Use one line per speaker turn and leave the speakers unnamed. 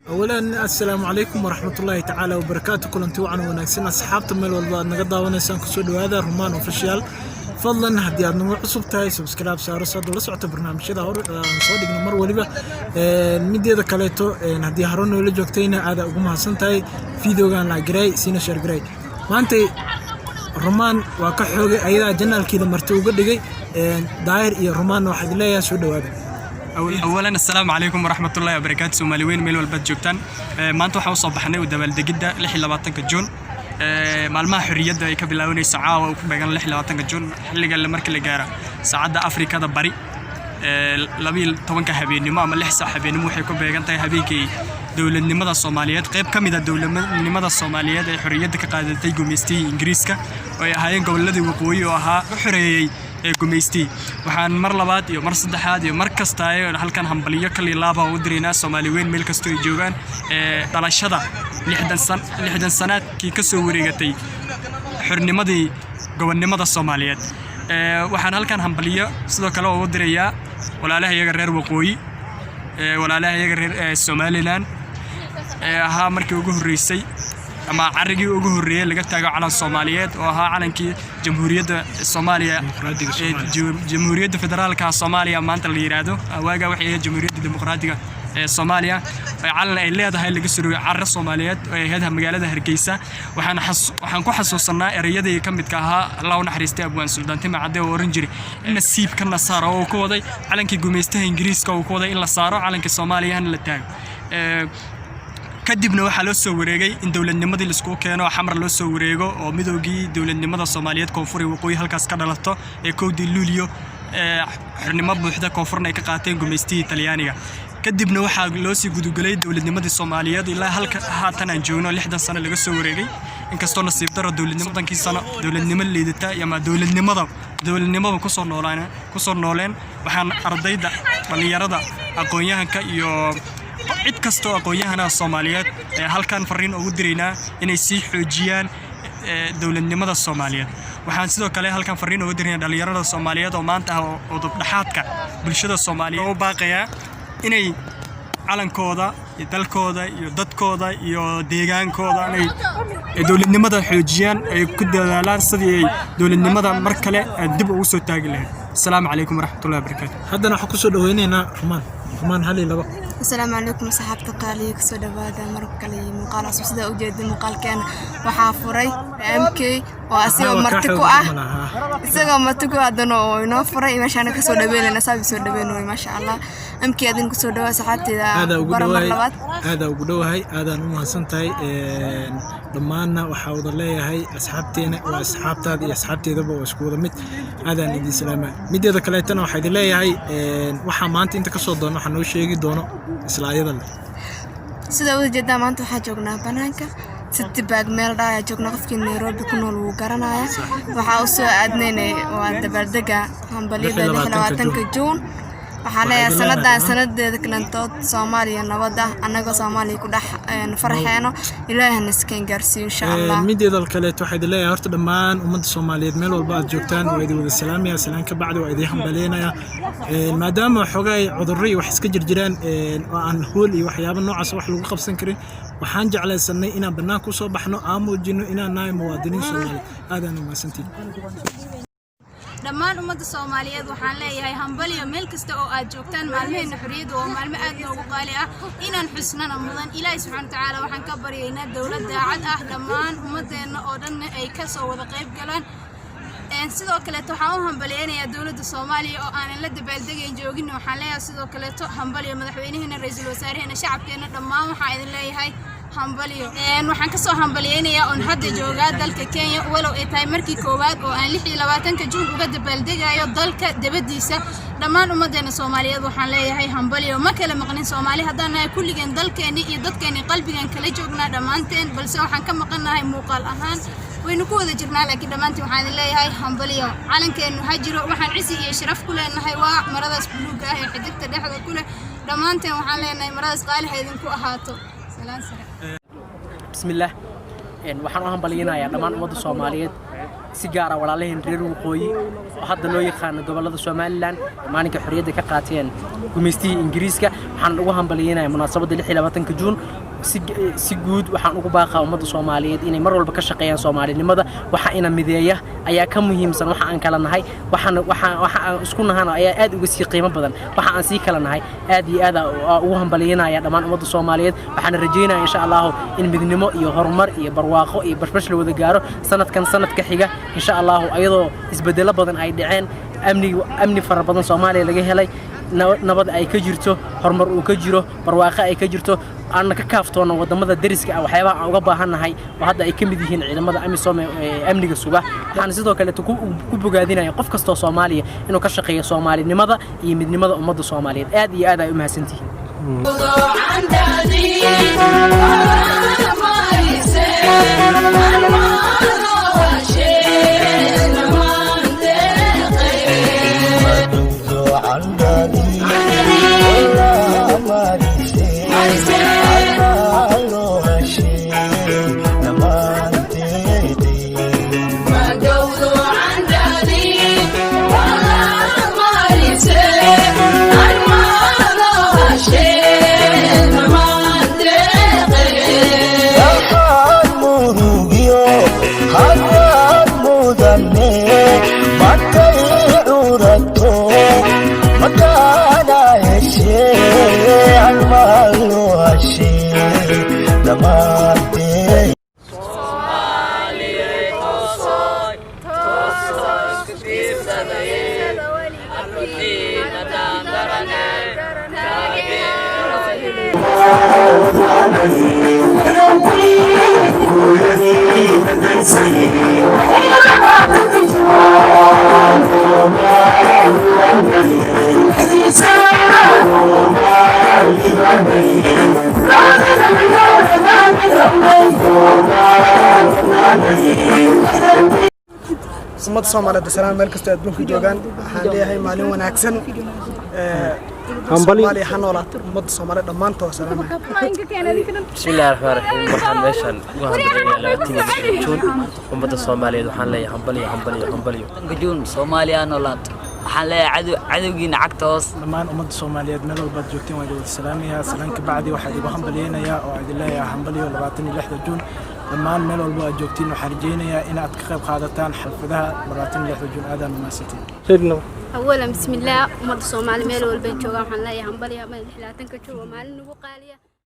أولاً السلام عليكم ورحمة الله تعالى وبركاته. كلنتي وعنا وناكسين أصحاب تميل والله نقدر ونسان كسود وهذا رمان أوفيشال. فضلاً هدي عندنا عصب تاي سبسكرايب سعر صاد ولا سعة برنامج كذا هور صادق نمر ولبا الميديا ذا كليتو هدي هارون ولا جوكتينا هذا أقوم حسن تاي فيديو كان لا جراي سينا شير جراي ما أنتي رمان وكحوجي أيضا جنال كذا مرتو قد جاي داير يا رمان واحد لا يسود وهذا.
أولاً السلام عليكم ورحمة الله وبركاته. سوماليين ميل والبد جوكتان ما أنتوا حاول صباحنا ودبل دقيقة لحي لبعضك الجون معلومة حرية ده يكبلوني ساعة وبيجان لحي لبعضك الجون اللي قال المركز اللي جارة ساعة أفريقيا ده بري لبيل طبعاً كهبيني ما عمل لحسة حبيني مو حيكون بيجان تاي هبيكي دولة النمط الصوماليات قيب كم إذا دولة النمط الصوماليات حرية ده كقاعدة تيجو ميستي إنجليزكا وهاين قبل الذي وقوي وها حرية gumeystii waxaan mar labaad iyo mar saddexaad iyo mar kasta ay halkan hambaliyo kale laaba u direynaa Soomaaliyeed meel kasta ay joogan dhalashada 60 sanaadkii ka soo wareegatay xornimadii gobonnimada Soomaaliyeed waxaan halkan hambaliyo sidoo kale u direeyaa walaalahayaga reer waqooyi walaalahayaga reer Somaliland aha markii ugu horeysay ama carigii ugu horeeyay laga taago calan Soomaaliyeed oo ahaa calankii Jamhuuriyadda Soomaaliya Jamhuuriyadda Federaalka Soomaaliya maanta la yiraahdo waaga waxay Jamhuuriyadda Dimuqraadiga ee Soomaaliya ay calan ay leedahay laga soo carra Soomaaliyeed oo ay heedaha magaalada Hargeysa waxaan ku xasuusanaa erayadii ka midka ahaa Allah u naxariistay Abwaan Suldaan Timo Cadde oo oran jiray nasiib ka nasaaro oo ku waday calankii gumeystaha Ingiriiska oo ku waday in la saaro calankii Soomaaliya la taago kadibna waxa loo soo wareegay in dawladnimadii la isku keeno xamar loo soo wareego oo midowgii dawladnimada Soomaaliyeed koonfur iyo waqooyi halkaas ka dhalato ee koodii Luulyo xornimo buuxda koonfurna ay ka qaateen gumeystii Talyaaniga kadibna waxa loo sii gudugalay dawladnimadii Soomaaliyeed ilaa halka haatan aan joogno 60 sano laga soo wareegay inkastoo nasiib daro dawladnimadii sano dawladnimo leedata ama dawladnimada ku soo nooleen waxaan ardayda dhalinyarada aqoon-yahanka iyo cid kasta oo aqoon-yahana Soomaaliyeed halkan fariin ugu direynaa inay sii xoojiyaan dawladnimada Soomaaliyeed waxaan sidoo kale halkan fariin ugu direynaa dhalinyarada Soomaaliyeed oo maanta oo dhaxaadka bulshada Soomaaliyeed oo baaqaya inay calankooda iyo dalkooda iyo dadkooda iyo deegaankooda inay dawladnimada xoojiyaan ay ku dadaalaan sidii dawladnimada mar kale dib ugu soo taagi lahayd. Assalaamu calaykum waraxmatullaahi wabarakaatuh.
haddana waxaan ku soo dhaweynaynaa rumaan hal iyo laba.
السلام عليكم صحابتي قالي كسو دبادا مرق كلي مقال عصب سدا وجد مقال كان waxaa furay MK oo asiga martiko ah isaga martiko adano inoo furay meeshaan ka soo dhaweeyna saabi soo dhaweeyno ma sha Allah MK adin ku soo dhawaa saxaabtida
hada ugu dhawahay aadaan u mahadsantahay dhamaana waxa wada leeyahay asxaabteena waa asxaabtaada iyo asxaabteedaba oo isku wada mid aadaan idin salaama mideeda kale tan waxa idin leeyahay waxa maanta inta ka soo doono waxa noo sheegi doono isla ayada
sida wada jeeda maanta waxa joognaa banaanka ست باق ميل رايا جوجنا قفكي نيروبي كنول وقرنايا waxaa u soo aadnaynay waa dabaldega hambaliyada 26 Juun waxaa leeyahay sanadeeda kalantood Soomaaliya nabad ah anaga Soomaaliya ku dhax farxeeno Ilaahna iskeen gaarsiin insha Allah
mideeda kale waxay leeyahay horta dhamaan ummadda Soomaaliyeed meel walba aad joogtaan waa idin wada salaamaya salaan ka bacdi waa idin hambaleenaya maadaama xogay cudurro wax iska jirjiraan oo aan hool iyo waxyaabo noocaas wax lagu qabsan karin waxaan jeclaysanay inaan banaan ku soo baxno aamujino inaan nahay muwaadiniin Soomaali aadana maasantiin
dhammaan ummadda Soomaaliyeed waxaan leeyahay hambaliyo meel kasta oo aad joogtaan maalmeena xuriyada oo maalmo aad loogu qaali ah inaan xusnana mudan Ilaahay subhanahu wa ta'ala waxaan ka baryaynaa dawladda cad ah dhammaan ummadeena oo dhan ay ka soo wada qayb galaan sidoo kale waxaan u hambaliyaynayaa dawladda Soomaaliya oo aan la dabaaldegay joogin waxaan leeyahay sidoo kale hambaliyo madaxweynaheena ra'iisul wasaaraheena shacabkeena dhammaan waxaan idin leeyahay hambaliyo waxaan ka soo hambaliyaynayaa on hadda jooga dalka Kenya walow ay tahay markii koowaad oo aan 26 Juun uga dabaaldegayo dalka dibadiisa dhammaan ummadeena Soomaaliyeed waxaan leeyahay hambaliyo ma kala maqnin Soomaali haddaan nahay kulligeen dalkeena iyo dadkeena qalbigan kala joognaa dhamaanteen balse waxaan ka maqanahay muuqaal ahaan waynu ku wada jirnaa laakiin dhamaantii waxaan leeyahay hambaliyo calankeenu ha jiro waxaan cisi iyo sharaf ku leenahay waa maradaas buluuga ah ee xididka dhexda ku leh dhamaanteen waxaan leenahay maradaas qaali ha idinku ahaato
بسم الله waxaan u hambaliyanayaa dhammaan ummadda Soomaaliyeed si gaar ah walaalaheen reer waqooyi oo hadda loo yaqaan gobolada Somaliland maalinka xorriyadda ka qaateen gumeystigii Ingiriiska waxaan ugu hambaliyanayaa munaasabadda 26 Juun si guud waxaan ugu baaqaa ummadda Soomaaliyeed inay mar walba ka shaqeeyaan Soomaalinimada waxa ina mideeya ayaa ka muhiimsan waxa aan kala nahay waxa isku nahan ayaa aad uga sii qiimo badan waxa aan sii kala nahay aad iyo aad ugu hambaliyanayaa dhammaan ummadda Soomaaliyeed waxaan rajaynayaa insha Allah in midnimo iyo horumar iyo barwaaqo iyo bashbash la wada gaaro sanadkan sanadka xiga insha Allah ayadoo isbedelo badan ay dhaceen amni fara badan Soomaaliya laga helay nabad ay ka jirto horumar uu ka jiro barwaaqo ay ka jirto aan ka kaaftoona wadamada dariska ah waxyaabaha aan uga baahanahay oo hadda ay ka mid yihiin ciidamada AMISOM amniga suga waxaan sidoo kale ku bogaadinayaa qof kasta oo Soomaaliya inuu ka shaqeeyo Soomaalinimada iyo midnimada ummadda Soomaaliyeed aad iyo aad ay u mahadsantihiin
ummadda Soomaaliyeed salaam meel kasta adduunka joogaan waxaan leeyahay maalin wanaagsan Soomaaliya hanoolaad ummadda Soomaaliyeed dhamaantood salaam
bismillaahir rahmaanir rahiim waxaan meeshan ugu hambalyeeyaa Juun ummadda Soomaaliyeed waxaan leeyahay hambaliyo Juun Soomaaliya hanoolaad waxaan leeyahay cadowgiina cagta hoos
dhammaan ummadda Soomaaliyeed meel walba joogteen waa wada salaamayaa salaanka bacdi waxaan ugu hambalyeeyaa oo aad leeyahay hambaliyo 26 Juun dhammaan meel walba aad joogtiin waxaan rajaynayaa inaad ka qayb qaadataan xafladaha 26 Juun aad maasantiin
أولاً بسم الله ومرة صومالي ميل والبيت جوجا حنا يا هم بلي هم 26 Juun ومالي نقول قالية